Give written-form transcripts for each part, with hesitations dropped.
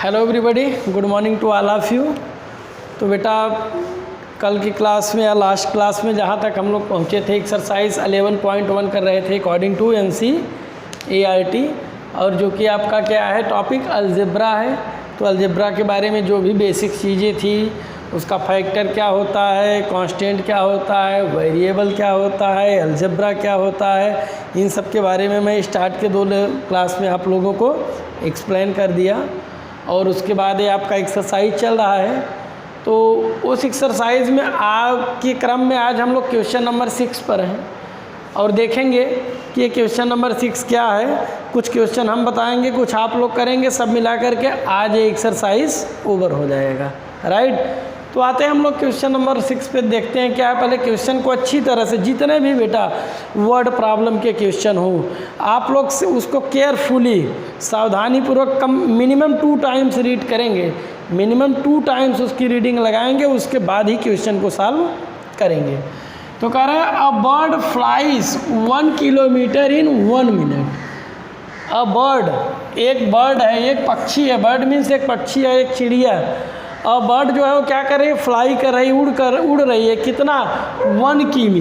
Hello everybody, good morning to all of you. तो बेटा कल की क्लास में या लास्ट क्लास में जहाँ तक हम लोग पहुँचे थे एक्सरसाइज 11.1 कर रहे थे अकॉर्डिंग टू NCERT, और जो कि आपका क्या है टॉपिक अलजेब्रा है। तो अलजेब्रा के बारे में जो भी बेसिक चीज़ें थी, उसका फैक्टर क्या होता है, कांस्टेंट क्या होता है, वेरिएबल क्या होता है, अलजेब्रा क्या होता है, इन सब के बारे में मैं स्टार्ट के 2 क्लास में आप लोगों को एक्सप्लेन कर दिया। और उसके बाद ये आपका एक्सरसाइज चल रहा है। तो उस एक्सरसाइज में के क्रम में आज हम लोग क्वेश्चन नंबर 6 पर हैं और देखेंगे कि ये क्वेश्चन नंबर 6 क्या है। कुछ क्वेश्चन हम बताएंगे, कुछ आप लोग करेंगे, सब मिला करके आज ये एक्सरसाइज ओवर हो जाएगा। राइट, तो आते हैं हम लोग क्वेश्चन नंबर 6 पे, देखते हैं क्या है। पहले क्वेश्चन को अच्छी तरह से, जितने भी बेटा वर्ड प्रॉब्लम के क्वेश्चन हो, आप लोग से उसको केयरफुली सावधानीपूर्वक मिनिमम 2 टाइम्स रीड करेंगे, मिनिमम 2 टाइम्स उसकी रीडिंग लगाएंगे, उसके बाद ही क्वेश्चन को सॉल्व करेंगे। तो कह रहे हैं a bird flies 1 kilometre in 1 minute. A bird, एक बर्ड है, एक पक्षी है। बर्ड मीन्स एक पक्षी है, एक चिड़िया। और बर्ड जो है वो क्या कर रही है, फ्लाई कर रही, उड़ रही है। कितना? 1 किमी,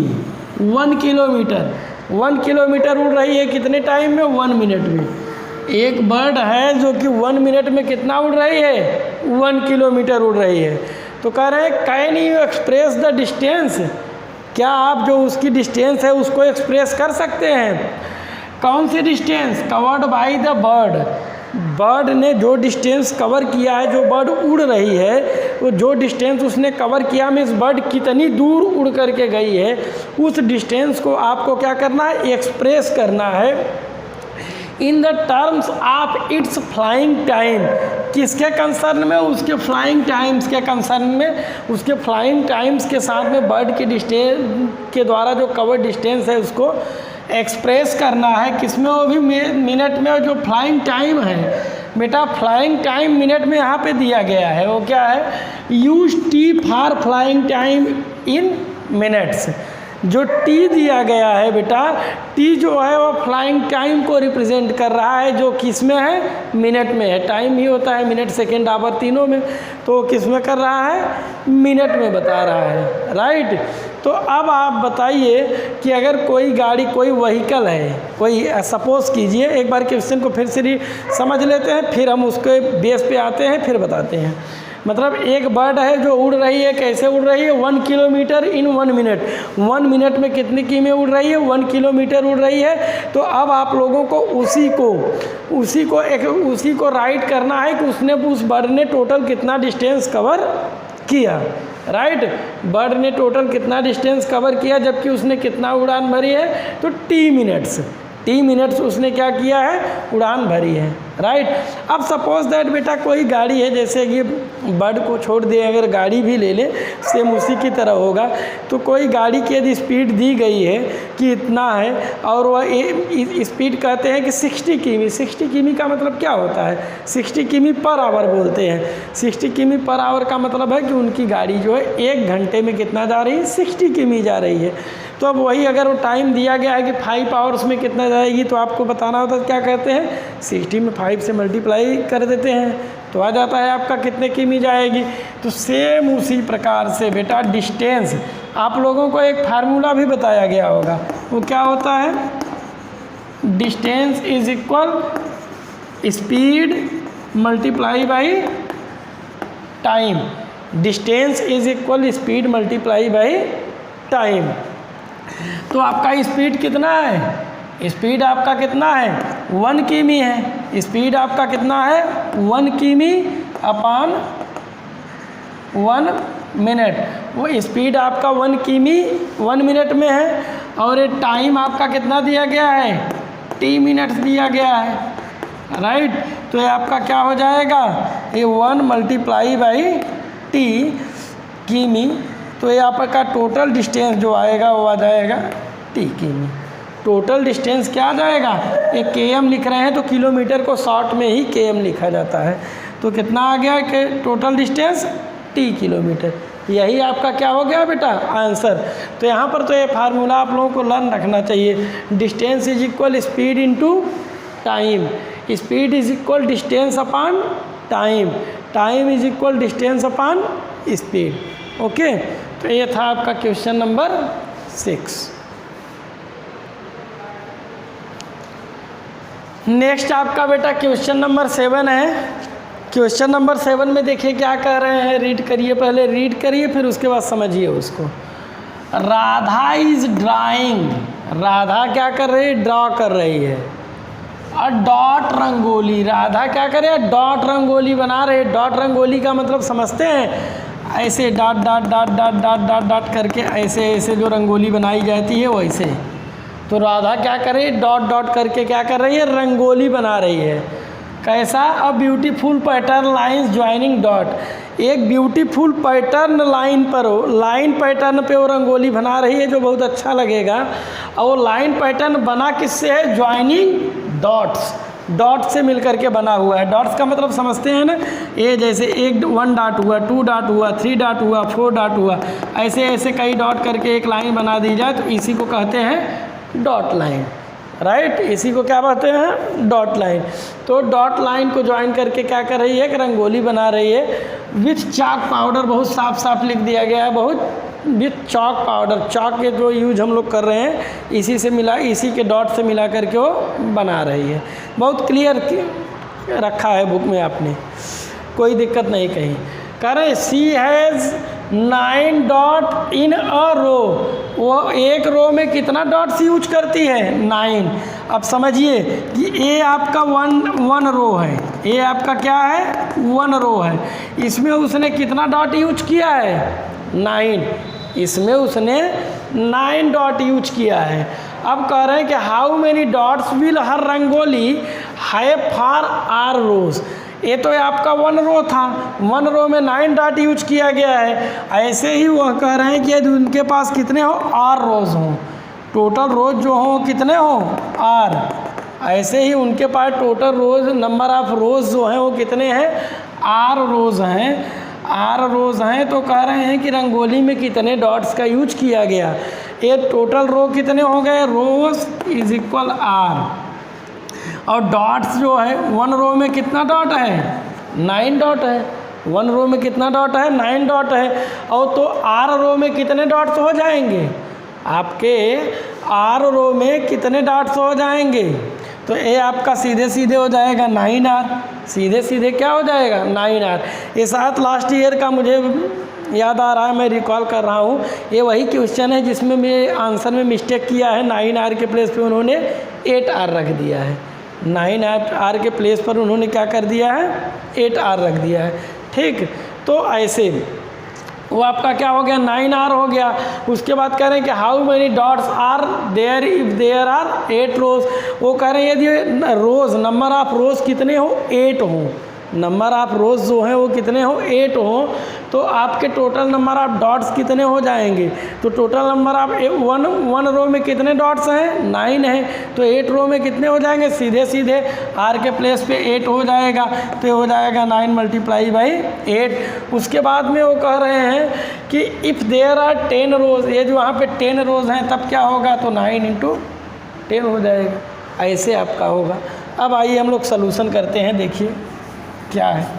1 किलोमीटर, 1 किलोमीटर उड़ रही है। कितने टाइम में? 1 मिनट में। एक बर्ड है जो कि 1 मिनट में कितना उड़ रही है? 1 किलोमीटर उड़ रही है। तो कह रहे हैं can you express the distance, क्या आप जो उसकी डिस्टेंस है उसको एक्सप्रेस कर सकते हैं? कौन सी distance? Covered by the bird. Bird ने जो डिस्टेंस कवर किया है, जो बर्ड उड़ रही है, वो जो डिस्टेंस उसने कवर किया, मीन्स बर्ड कितनी दूर उड़ करके गई है, उस डिस्टेंस को आपको क्या करना है? एक्सप्रेस करना है in the terms of its flying time. किसके कंसर्न में? उसके फ्लाइंग टाइम्स के कंसर्न में। उसके फ्लाइंग टाइम्स के साथ में बर्ड की डिस्टेंस के द्वारा जो कवर डिस्टेंस है उसको एक्सप्रेस करना है। किसमें? वो भी मिनट में। जो फ्लाइंग टाइम है बेटा, फ्लाइंग टाइम मिनट में यहाँ पे दिया गया है। वो क्या है? Use T for flying time in minutes. जो टी दिया गया है बेटा, टी जो है वो फ्लाइंग टाइम को रिप्रेजेंट कर रहा है, जो किस में है? मिनट में है। टाइम ही होता है मिनट, सेकेंड, आवर तीनों में। तो किस में कर रहा है? मिनट में बता रहा है। राइट, तो अब आप बताइए कि अगर कोई गाड़ी, कोई व्हीकल है, कोई सपोज कीजिए, एक बार क्वेश्चन को फिर से समझ लेते हैं, फिर हम उसके बेस पे आते हैं, फिर बताते हैं। मतलब एक बर्ड है जो उड़ रही है। कैसे उड़ रही है? 1 किलोमीटर इन 1 मिनट। 1 मिनट में कितनी की में उड़ रही है? 1 किलोमीटर उड़ रही है। तो अब आप लोगों को उसी को राइट करना है कि उसने, उस बर्ड ने टोटल कितना डिस्टेंस कवर किया। राइट, बर्ड ने टोटल कितना डिस्टेंस कवर किया, जबकि उसने कितना उड़ान भरी है? तो टी मिनट्स उसने क्या किया है? उड़ान भरी है। राइट, अब सपोज दैट बेटा कोई गाड़ी है, जैसे कि बर्ड को छोड़ दिए, अगर गाड़ी भी ले ले, सेम उसी की तरह होगा। तो कोई गाड़ी की यदि स्पीड दी गई है कि इतना है, और वह स्पीड कहते हैं कि 60 किमी। 60 किमी का मतलब क्या होता है? 60 किमी पर आवर बोलते हैं। 60 किमी पर आवर का मतलब है कि उनकी गाड़ी जो है 1 घंटे में कितना जा रही है? 60 किमी जा रही है। तो अब वही अगर वो टाइम दिया गया है कि 5 आवर्स में कितना जाएगी, तो आपको बताना होता है क्या कहते हैं? 60 में 5 से मल्टीप्लाई कर देते हैं, तो आ जाता है आपका कितने किमी जाएगी। तो सेम उसी प्रकार से बेटा डिस्टेंस, आप लोगों को एक फार्मूला भी बताया गया होगा। वो क्या होता है? Distance is equal speed multiply by time. Distance is equal speed multiply by time. तो आपका स्पीड कितना है? स्पीड आपका कितना है? 1 किमी है। स्पीड आपका कितना है? 1 किमी अपॉन 1 मिनट। वो स्पीड आपका 1 किमी 1 मिनट में है, और ये टाइम आपका कितना दिया गया है? टी मिनट्स दिया गया है। राइट, तो ये आपका क्या हो जाएगा? ये 1 मल्टीप्लाई बाई टी किमी। तो ये आपका टोटल डिस्टेंस जो आएगा वो आ जाएगा टी किमी। टोटल डिस्टेंस क्या आ जाएगा? एक km लिख रहे हैं तो किलोमीटर को शॉर्ट में ही km लिखा जाता है। तो कितना आ गया कि टोटल डिस्टेंस? T kilometre. यही आपका क्या हो गया बेटा? आंसर। तो यहाँ पर तो ये फार्मूला आप लोगों को लर्न रखना चाहिए। Distance is equal speed into time. Speed is equal distance upon time, time is equal distance upon speed. Okay, तो ये था आपका क्वेश्चन नंबर 6। नेक्स्ट आपका बेटा क्वेश्चन नंबर 7 है। क्वेश्चन नंबर 7 में देखिए क्या कह रहे हैं, रीड करिए, पहले रीड करिए फिर उसके बाद समझिए उसको। राधा इज ड्राइंग, राधा क्या कर रही है, ड्रॉ कर रही है। और डॉट रंगोली, राधा क्या कर रही है, डॉट रंगोली बना रही है। डॉट रंगोली का मतलब समझते हैं, ऐसे dot dot dot dot dot dot dot करके ऐसे ऐसे जो रंगोली बनाई जाती है वैसे। तो राधा क्या कर रही है, डॉट डॉट करके क्या कर रही है, रंगोली बना रही है। कैसा, a beautiful pattern lines joining dot, एक ब्यूटीफुल पैटर्न लाइन पर हो, लाइन पैटर्न पे वो रंगोली बना रही है जो बहुत अच्छा लगेगा। और वो लाइन पैटर्न बना किससे है, ज्वाइनिंग डॉट्स, डॉट से मिलकर के बना हुआ है। डॉट्स का मतलब समझते हैं ना, ये जैसे 1 डॉट हुआ, 2 डॉट हुआ, 3 डॉट हुआ, 4 डॉट हुआ, ऐसे ऐसे कई डॉट करके एक लाइन बना दी जाए तो इसी को कहते हैं डॉट लाइन, राइट। इसी को क्या कहते हैं, डॉट लाइन। तो डॉट लाइन को ज्वाइन करके क्या कर रही है, एक रंगोली बना रही है विथ चाक पाउडर, बहुत साफ साफ लिख दिया गया है, बहुत विथ चॉक पाउडर। चॉक के जो यूज हम लोग कर रहे हैं इसी से मिला, इसी के डॉट से मिला करके वो बना रही है। बहुत क्लियर रखा है बुक में आपने, कोई दिक्कत नहीं कहीं। कह रहे सी हैज़ 9 डॉट इन अ रो, वो एक रो में कितना डॉट्स यूज करती है, 9। अब समझिए कि ये आपका वन रो है, ये आपका क्या है, 1 रो है। इसमें उसने कितना डॉट यूज किया है, 9। इसमें उसने 9 डॉट यूज किया है। अब कह रहे हैं कि how many dots will her rangoli have for R rows. ये तो आपका 1 रो था, 1 रो में 9 डॉट यूज किया गया है। ऐसे ही वह कह रहे हैं कि यदि उनके पास कितने हो, आर रोज हों, टोटल रोज जो हो कितने हो, आर। ऐसे ही उनके पास total rows, number of rows जो हैं वो कितने हैं, आर रोज हैं, आर रोज हैं। तो कह रहे हैं कि रंगोली में कितने डॉट्स का यूज किया गया। ये टोटल रो कितने हो गए, रोज इज इक्वल आर। और डॉट्स जो है 1 रो में कितना डॉट है, 9 डॉट है। 1 रो में कितना डॉट है, 9 डॉट है। और तो आर रो में कितने डॉट्स हो जाएंगे, आपके आर रो में कितने डॉट्स हो जाएंगे। तो ये आपका सीधे सीधे हो जाएगा 9R, सीधे सीधे क्या हो जाएगा, 9R। ये शायद लास्ट ईयर का मुझे याद आ रहा है, मैं रिकॉल कर रहा हूँ। ये वही क्वेश्चन है जिसमें मैं आंसर में मिस्टेक किया है, 9R के प्लेस पे उन्होंने 8R रख दिया है। 9R के प्लेस पर उन्होंने क्या कर दिया है, 8R रख दिया है। ठीक, तो ऐसे वो आपका क्या हो गया, 9R हो गया। उसके बाद कह रहे हैं कि how many dots are there if there are 8 rows. वो कह रहे हैं यदि रोज़, नंबर ऑफ रोज़ कितने हो, 8 हों, नंबर ऑफ रोज़ जो हैं वो कितने हो, 8 हों, तो आपके टोटल नंबर ऑफ डॉट्स कितने हो जाएंगे। तो टोटल नंबर ऑफ 1 रो में कितने डॉट्स हैं, 9 हैं। तो 8 रो में कितने हो जाएंगे, सीधे सीधे आर के प्लेस पे 8 हो जाएगा। तो ये हो जाएगा 9 × 8। उसके बाद में वो कह रहे हैं कि इफ़ देयर आर 10 रोज़, ये जो वहाँ पे 10 रोज़ हैं तब क्या होगा, तो 9 × 10 हो जाएगा। ऐसे आपका होगा। अब आइए हम लोग सलूशन करते हैं, देखिए क्या है।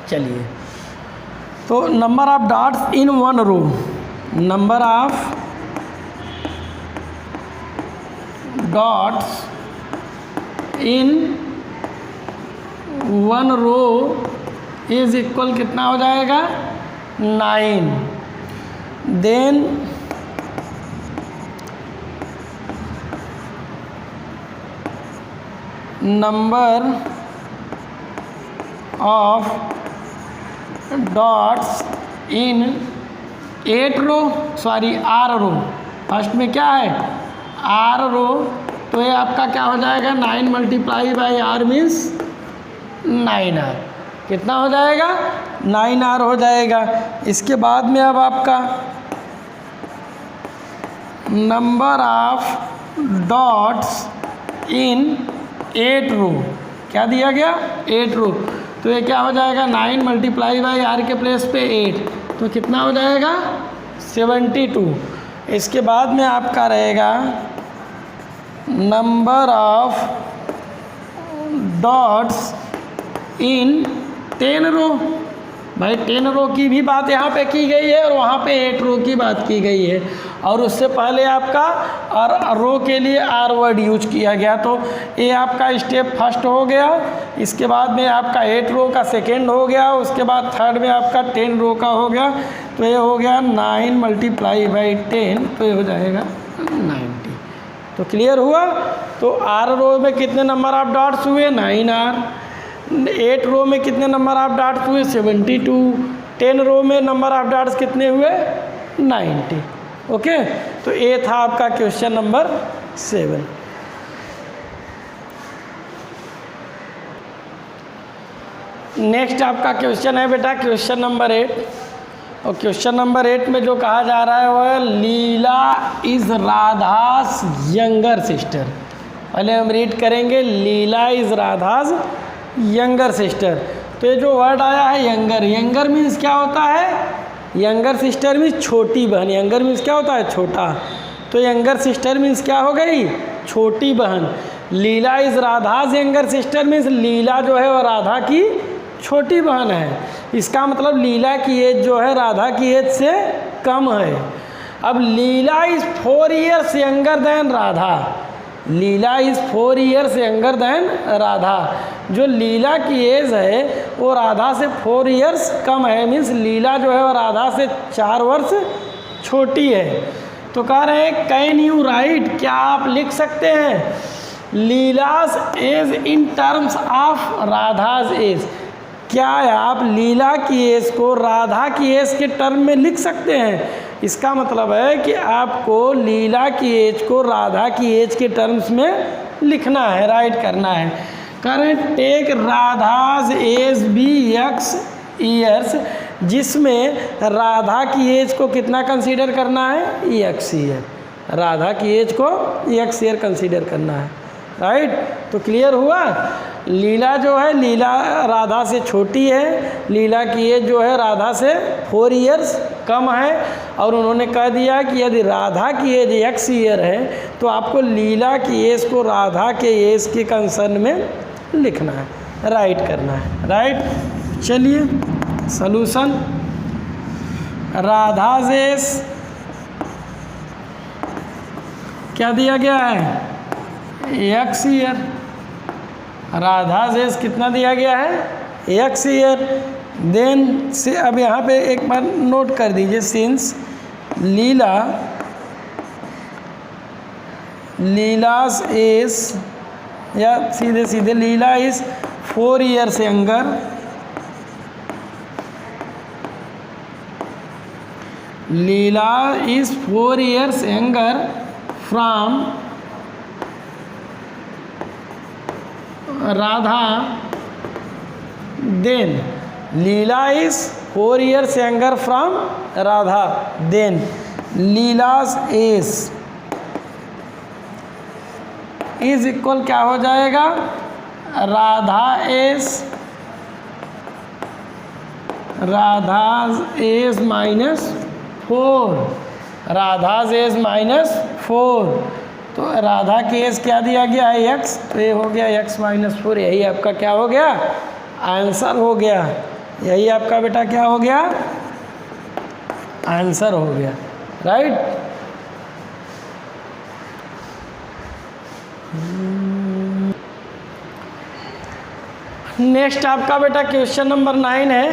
चलिए, तो number of dots in 1 row, number of dots in 1 row is equal कितना हो जाएगा, 9। Then number of dots in 8 row, sorry R row, first में क्या है, आर रो। तो ये आपका क्या हो जाएगा, 9 × R मीन्स 9R। कितना हो जाएगा, 9R हो जाएगा। इसके बाद में अब आपका नंबर ऑफ डॉट्स इन 8 रो, क्या दिया गया, 8 रो। तो ये क्या हो जाएगा, 9 × R के प्लेस पे 8, तो कितना हो जाएगा, 72। इसके बाद में आपका रहेगा नंबर ऑफ डॉट्स इन 10 रो। भाई 10 रो की भी बात यहाँ पे की गई है और वहाँ पे 8 रो की बात की गई है, और उससे पहले आपका और रो के लिए आर वर्ड यूज किया गया। तो ये आपका स्टेप फर्स्ट हो गया, इसके बाद में आपका 8 रो का सेकेंड हो गया, उसके बाद थर्ड में आपका 10 रो का हो गया। तो ये हो गया 9 × 10, तो ये हो जाएगा 90। तो क्लियर हुआ। तो आर रो में कितने नंबर ऑफ डॉट्स हुए? 9R। 8 रो में कितने नंबर ऑफ डॉट्स हुए? 72। 10 रो में नंबर ऑफ डॉट्स कितने हुए? 90। ओके, तो ये था आपका क्वेश्चन नंबर 7। नेक्स्ट आपका क्वेश्चन है बेटा क्वेश्चन नंबर 8, और क्वेश्चन नंबर 8 में जो कहा जा रहा है वो है लीला इज़ राधास यंगर सिस्टर। पहले हम रीड करेंगे, लीला इज़ राधास यंगर सिस्टर। तो ये जो वर्ड आया है यंगर, यंगर मीन्स क्या होता है? यंगर सिस्टर मीन्स छोटी बहन। यंगर मीन्स क्या होता है? छोटा। तो यंगर सिस्टर मीन्स क्या हो गई? छोटी बहन। Leela is Radha's younger sister means Leela जो है वो राधा की छोटी बहन है। इसका मतलब लीला की एज जो है राधा की एज से कम है। अब Leela is 4 years younger than Radha. Leela is 4 years younger than Radha. जो लीला की एज है वो राधा से 4 ईयर्स कम है, मीन्स लीला जो है वो राधा से 4 वर्ष छोटी है। तो कह रहे हैं कैन यू राइट, क्या आप लिख सकते हैं Leela's age in terms of Radha's age? क्या आप लीला की एज को राधा की एज के टर्म में लिख सकते हैं? इसका मतलब है कि आपको लीला की एज को राधा की एज के टर्म्स में लिखना है, राइट करना है। करें take Radha's age be x years, जिसमें राधा की एज को कितना कंसीडर करना है? x year. राधा की एज को x ईयर कंसीडर करना है, राइट। तो क्लियर हुआ। लीला जो है लीला राधा से छोटी है, लीला की एज जो है राधा से 4 ईयर्स कम है, और उन्होंने कह दिया कि यदि राधा की एज x ईयर है तो आपको लीला की एज को राधा के एज के कंसर्न में लिखना है, राइट करना है, राइट। चलिए सॉल्यूशन, राधाज एज क्या दिया गया है? x year. राधाज एज कितना दिया गया है? x year. देन से अब यहाँ पे एक बार नोट कर दीजिए, सिंस लीलास एज, या सीधे सीधे Leela is 4 years younger, Leela is 4 years younger from Radha, then Leela is 4 years younger from Radha, then Leela's age is equal क्या हो जाएगा? Radha age -4, Radha's age -4। तो राधा की एज क्या दिया गया है? x, तो ये हो गया x -4। यही आपका क्या हो गया? आंसर हो गया। यही आपका बेटा क्या हो गया? आंसर हो गया, राइट। नेक्स्ट आपका बेटा क्वेश्चन नंबर 9 है,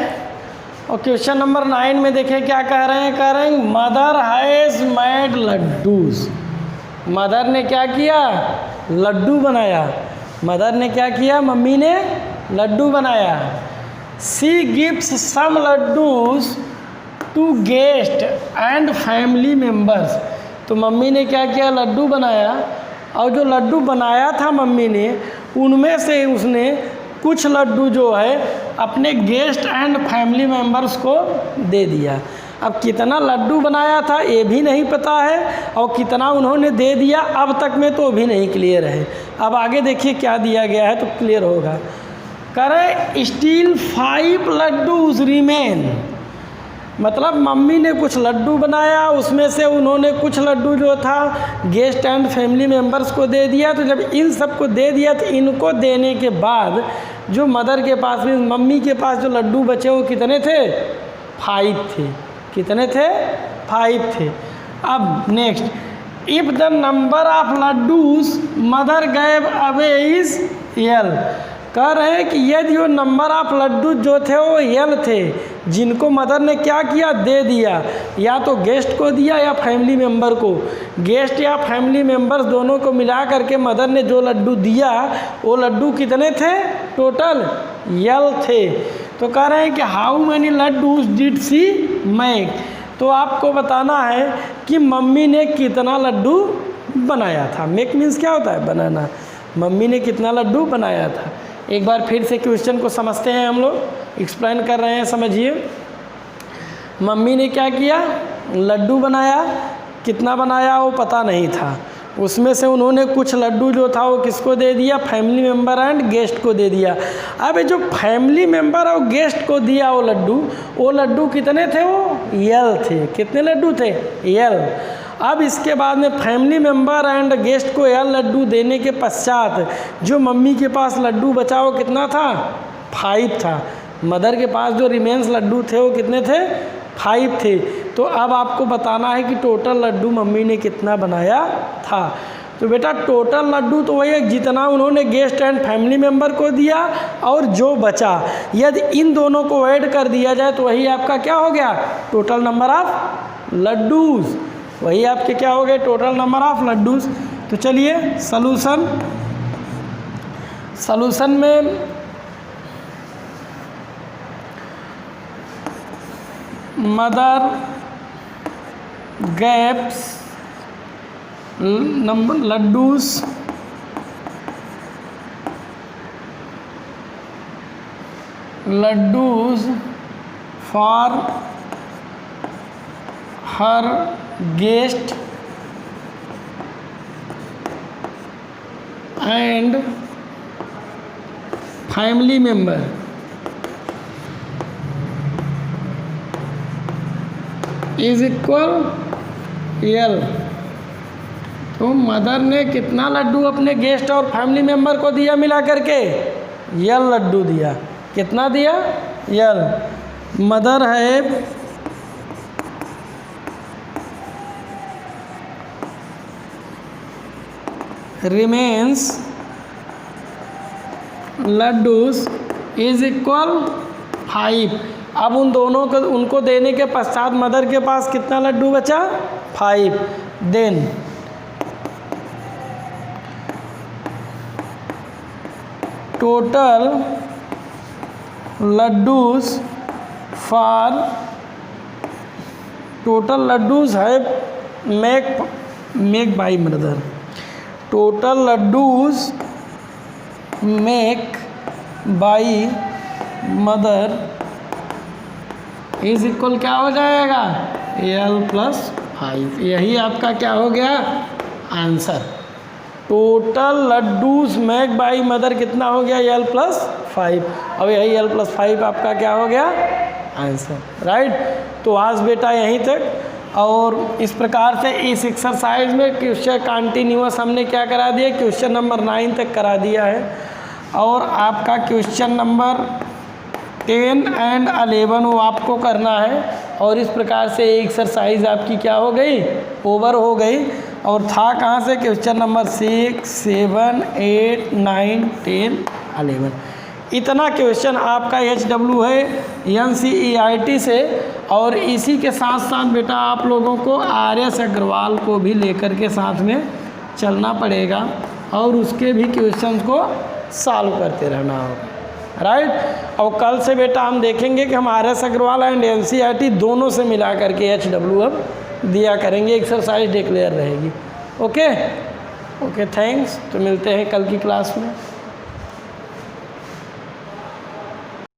और क्वेश्चन नंबर 9 में देखें क्या कह रहे हैं? कह रहे हैं mother has made laddoos. Mother ने क्या किया? लड्डू बनाया। मदर ने क्या किया? मम्मी ने लड्डू बनाया। She gives some laddoos to guest and family members. तो मम्मी ने क्या किया? लड्डू बनाया, और जो लड्डू बनाया था मम्मी ने, उनमें से उसने कुछ लड्डू जो है अपने गेस्ट एंड फैमिली मेम्बर्स को दे दिया। अब कितना लड्डू बनाया था ये भी नहीं पता है, और कितना उन्होंने दे दिया अब तक में तो भी नहीं क्लियर है। अब आगे देखिए क्या दिया गया है तो क्लियर होगा। करें स्टिल 5 लड्डूज रिमेन, मतलब मम्मी ने कुछ लड्डू बनाया, उसमें से उन्होंने कुछ लड्डू जो था गेस्ट एंड फैमिली मेम्बर्स को दे दिया। तो जब इन सबको दे दिया तो इनको देने के बाद जो मदर के पास में, मम्मी के पास जो लड्डू बचे वो कितने थे? 5 थे। कितने थे? 5 थे। अब next, if the number of laddoos mother gave away is यल। कह रहे हैं कि यदि वो नंबर ऑफ लड्डू जो थे वो यल थे, जिनको मदर ने क्या किया? दे दिया। या तो गेस्ट को दिया या फैमिली मेम्बर को। गेस्ट या फैमिली मेम्बर्स दोनों को मिला करके मदर ने जो लड्डू दिया वो लड्डू कितने थे? टोटल यल थे। तो कह रहे हैं कि how many laddoos did she make. तो आपको बताना है कि मम्मी ने कितना लड्डू बनाया था। मेक मीन्स क्या होता है? बनाना। मम्मी ने कितना लड्डू बनाया था। एक बार फिर से क्वेश्चन को समझते हैं, हम लोग एक्सप्लेन कर रहे हैं, समझिए। मम्मी ने क्या किया? लड्डू बनाया। कितना बनाया वो पता नहीं था। उसमें से उन्होंने कुछ लड्डू जो था वो किसको दे दिया? फैमिली मेम्बर एंड गेस्ट को दे दिया। अब जो फैमिली मेम्बर और गेस्ट को दिया वो लड्डू कितने थे? वो यल थे। कितने लड्डू थे? यल। अब इसके बाद में फैमिली मेम्बर एंड गेस्ट को यल लड्डू देने के पश्चात जो मम्मी के पास लड्डू बचा वो कितना था? 5 था। मदर के पास जो रिमेंस लड्डू थे वो कितने थे? 5 थे। तो अब आपको बताना है कि टोटल लड्डू मम्मी ने कितना बनाया था। तो बेटा टोटल लड्डू तो वही है जितना उन्होंने गेस्ट एंड फैमिली मेम्बर को दिया और जो बचा, यदि इन दोनों को ऐड कर दिया जाए तो वही आपका क्या हो गया? Total number of laddoos. वही आपके क्या हो गए? Total number of laddoos. तो चलिए सॉल्यूशन में mother gives number laddoos for her guest and family member is equal यल। तो मदर ने कितना लड्डू अपने गेस्ट और फैमिली मेम्बर को दिया मिला करके? यल लड्डू दिया। कितना दिया? यल। मदर है रिमेन्स लड्डूस इज इक्वल 5। अब उन दोनों को उनको देने के पश्चात मदर के पास कितना लड्डू बचा? 5। देन टोटल लड्डूज है make by mother. Total laddoos make by mother is equal क्या हो जाएगा? यल प्लस 5। यही आपका क्या हो गया? Answer. Total laddoos make by mother कितना हो गया? यल प्लस 5। अब यही यल प्लस 5 आपका क्या हो गया? आंसर। राइट। तो आज बेटा यहीं तक। और इस प्रकार से इस एक्सरसाइज में क्वेश्चन कंटिन्यूअस हमने क्या करा दिया? क्वेश्चन नंबर 9 तक करा दिया है। और आपका क्वेश्चन नंबर 10 एंड 11 वो आपको करना है। और इस प्रकार से एक्सरसाइज आपकी क्या हो गई? ओवर हो गई। और था कहाँ से? Question number 6, 7, 8, 9, 10, 11। इतना क्वेश्चन आपका HW है NCERT से। और इसी के साथ साथ बेटा आप लोगों को RS अग्रवाल को भी लेकर के साथ में चलना पड़ेगा और उसके भी क्वेश्चंस को सॉल्व करते रहना होगा। राइट। और कल से बेटा हम देखेंगे कि हम RS अग्रवाल एंड NCERT दोनों से मिला करके HW अब दिया करेंगे। एक्सरसाइज डिक्लेयर रहेगी। Okay, thanks. तो मिलते हैं कल की क्लास में।